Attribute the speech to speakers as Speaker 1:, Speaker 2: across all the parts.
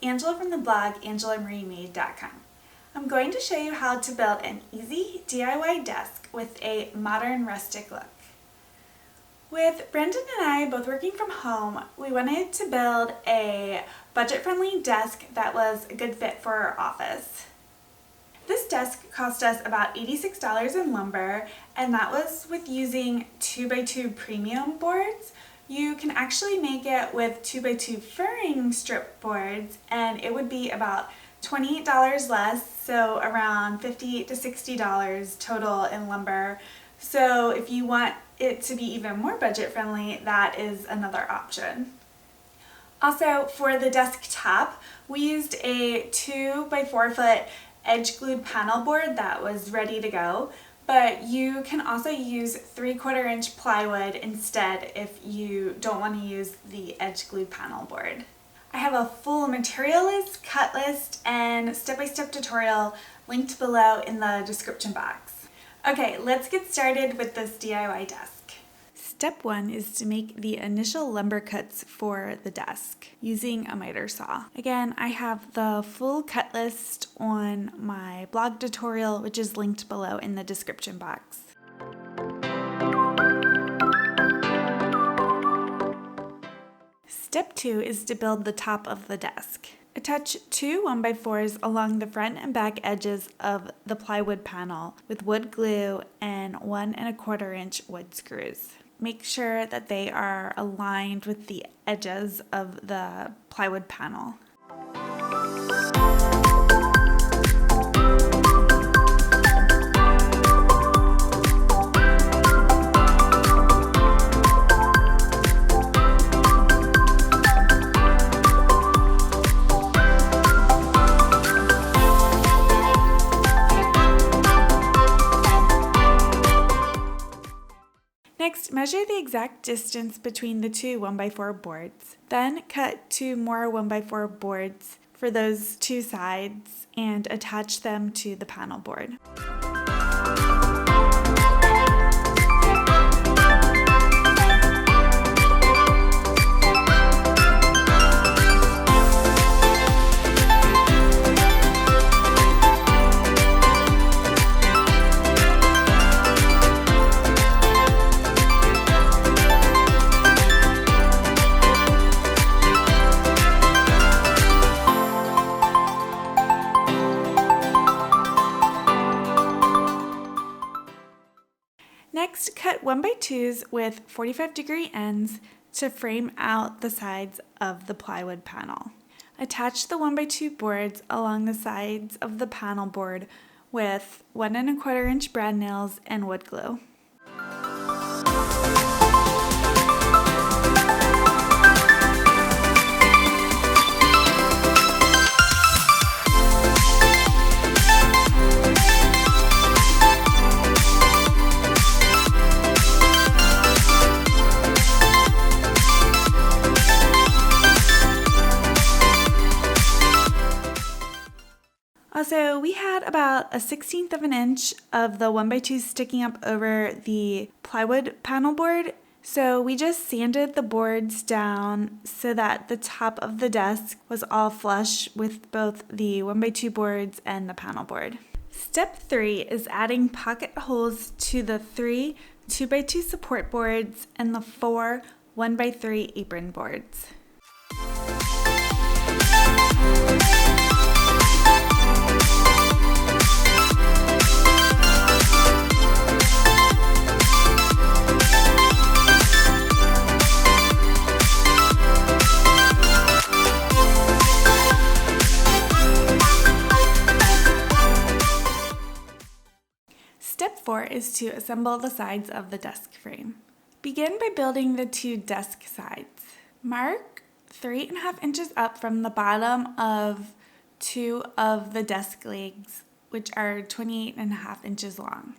Speaker 1: Angela from the blog AngelaMarieMade.com. I'm going to show you how to build an easy DIY desk with a modern rustic look. With Brendan and I both working from home, we wanted to build a budget-friendly desk that was a good fit for our office. This desk cost us about $86 in lumber, and that was with using 2x2 premium boards. You can actually make it with 2x2 furring strip boards, and it would be about $28 less, so around $50 to $60 total in lumber. So if you want it to be even more budget friendly, that is another option. Also, for the desktop, we used a 2x4 foot edge glued panel board that was ready to go, but you can also use 3/4 inch plywood instead if you don't want to use the edge glued panel board. I have a full material list, cut list, and step-by-step tutorial linked below in the description box. Okay, let's get started with this DIY desk. Step 1 is to make the initial lumber cuts for the desk using a miter saw. Again, I have the full cut list on my blog tutorial, which is linked below in the description box. Step 2 is to build the top of the desk. Attach 2 1x4s along the front and back edges of the plywood panel with wood glue and 1 1/4 inch wood screws. Make sure that they are aligned with the edges of the plywood panel. Next, measure the exact distance between the 2 1x4 boards. Then cut 2 more 1x4 boards for those 2 sides and attach them to the panel board. Next, cut 1x2s with 45-degree ends to frame out the sides of the plywood panel. Attach the 1x2 boards along the sides of the panel board with 1 1/4 inch brad nails and wood glue. Also, we had about a 1/16 of an inch of the 1x2 sticking up over the plywood panel board, so we just sanded the boards down so that the top of the desk was all flush with both the 1x2 boards and the panel board. Step 3 is adding pocket holes to the 3 2x2 support boards and the 4 1x3 apron boards. Step 4 is to assemble the sides of the desk frame. Begin by building the 2 desk sides. Mark 3.5 inches up from the bottom of 2 of the desk legs, which are 28.5 inches long.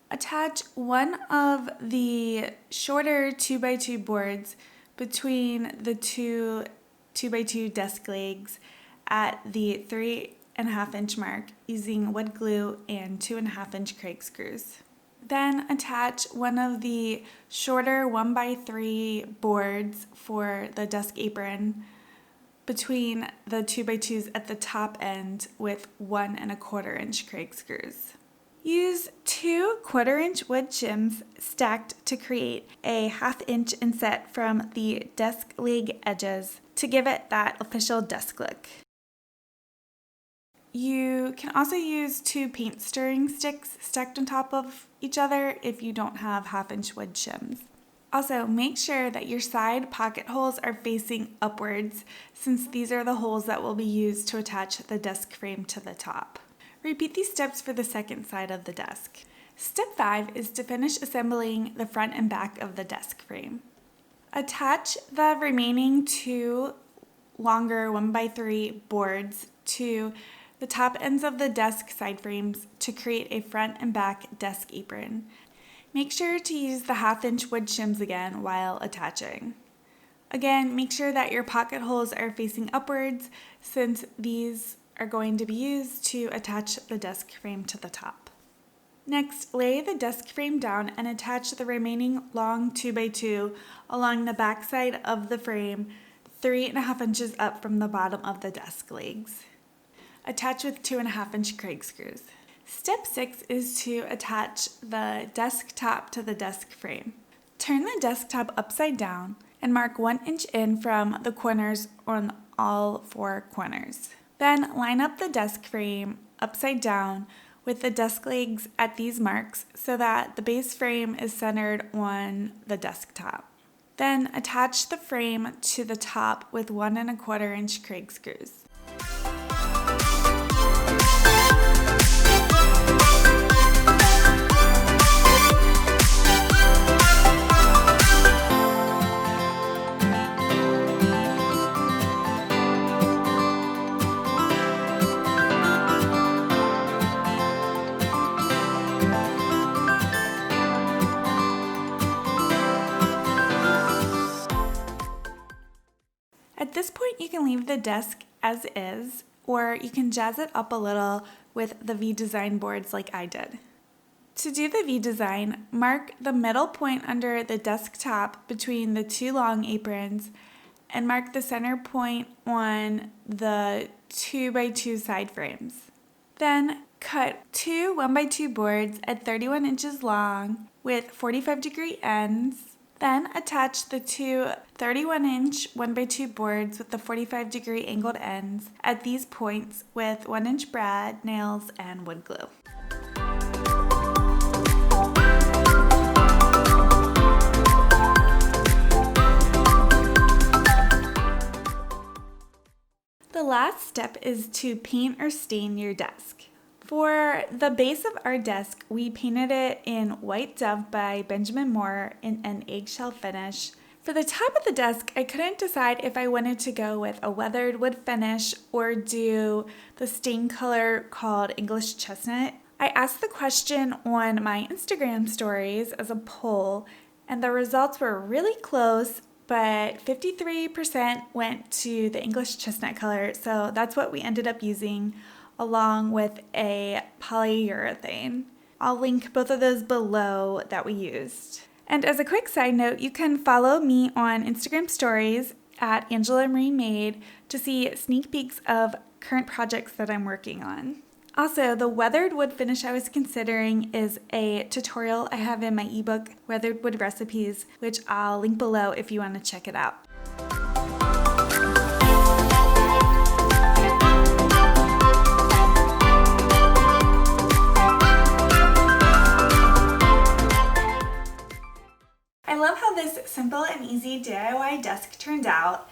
Speaker 1: Attach one of the shorter 2x2 boards between the 2 2x2 desk legs at the 3.5 inch mark using wood glue and 2.5 inch Craig screws. Then attach one of the shorter 1x3 boards for the desk apron between the 2x2s at the top end with 1 1/4 inch Craig screws. Use 2 1/4 inch wood shims stacked to create a 1/2 inch inset from the desk leg edges to give it that official desk look. You can also use 2 paint stirring sticks stacked on top of each other if you don't have 1/2 inch wood shims. Also, make sure that your side pocket holes are facing upwards, since these are the holes that will be used to attach the desk frame to the top. Repeat these steps for the second side of the desk. Step 5 is to finish assembling the front and back of the desk frame. Attach the remaining 2 longer 1x3 boards to the top ends of the desk side frames to create a front and back desk apron. Make sure to use the 1/2 inch wood shims again while attaching. Again, make sure that your pocket holes are facing upwards, since these are going to be used to attach the desk frame to the top. Next, lay the desk frame down and attach the remaining long 2x2 along the back side of the frame 3 1/2 inches up from the bottom of the desk legs. Attach with 2 1/2 inch Craig screws. Step 6 is to attach the desk top to the desk frame. Turn the desk top upside down and mark 1 inch in from the corners on all 4 corners. Then line up the desk frame upside down with the desk legs at these marks so that the base frame is centered on the desk top. Then attach the frame to the top with 1 1/4 inch Craig screws. At this point, you can leave the desk as is, or you can jazz it up a little with the V-design boards like I did. To do the V-design, mark the middle point under the desk top between the 2 long aprons and mark the center point on the 2x2 side frames. Then cut 2 1x2 boards at 31 inches long with 45-degree ends. Then attach the 2 31-inch 1x2 boards with the 45-degree angled ends at these points with 1-inch brad, nails, and wood glue. The last step is to paint or stain your desk. For the base of our desk, we painted it in White Dove by Benjamin Moore in an eggshell finish. For the top of the desk, I couldn't decide if I wanted to go with a weathered wood finish or do the stain color called English Chestnut. I asked the question on my Instagram stories as a poll, and the results were really close, but 53% went to the English Chestnut color, so that's what we ended up using, along with a polyurethane. I'll link both of those below that we used. And as a quick side note, you can follow me on Instagram stories at Angela Marie Made to see sneak peeks of current projects that I'm working on. Also, the weathered wood finish I was considering is a tutorial I have in my ebook, Weathered Wood Recipes, which I'll link below if you want to check it out. I love how this simple and easy DIY desk turned out.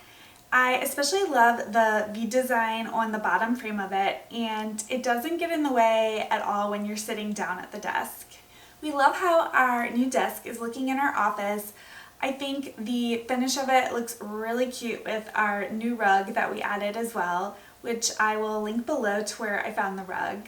Speaker 1: I especially love the V-design on the bottom frame of it, and it doesn't get in the way at all when you're sitting down at the desk. We love how our new desk is looking in our office. I think the finish of it looks really cute with our new rug that we added as well, which I will link below to where I found the rug.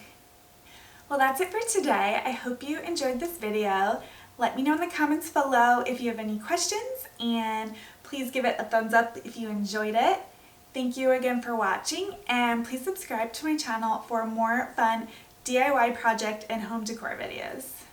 Speaker 1: Well, that's it for today. I hope you enjoyed this video. Let me know in the comments below if you have any questions, and please give it a thumbs up if you enjoyed it. Thank you again for watching, and please subscribe to my channel for more fun DIY project and home decor videos.